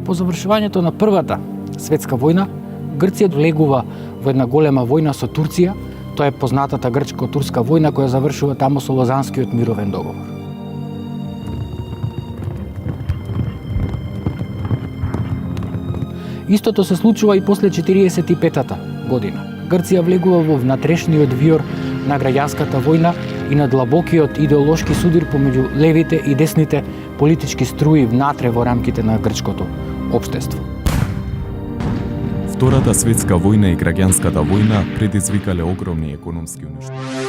По завршувањето на Првата светска војна, Грција влегува во една голема војна со Турција. Тоа е познатата грчко-турска војна која завршува таму со Лозанскиот мировен договор. Истото се случува и после 45-та година. Грција влегува во внатрешниот виор на граѓанската војна и на длабокиот идеолошки судир помеѓу левите и десните политички струи внатре во рамките на грчкото општество. Втората светска војна и граѓанската војна предизвикале огромни економски уништувања.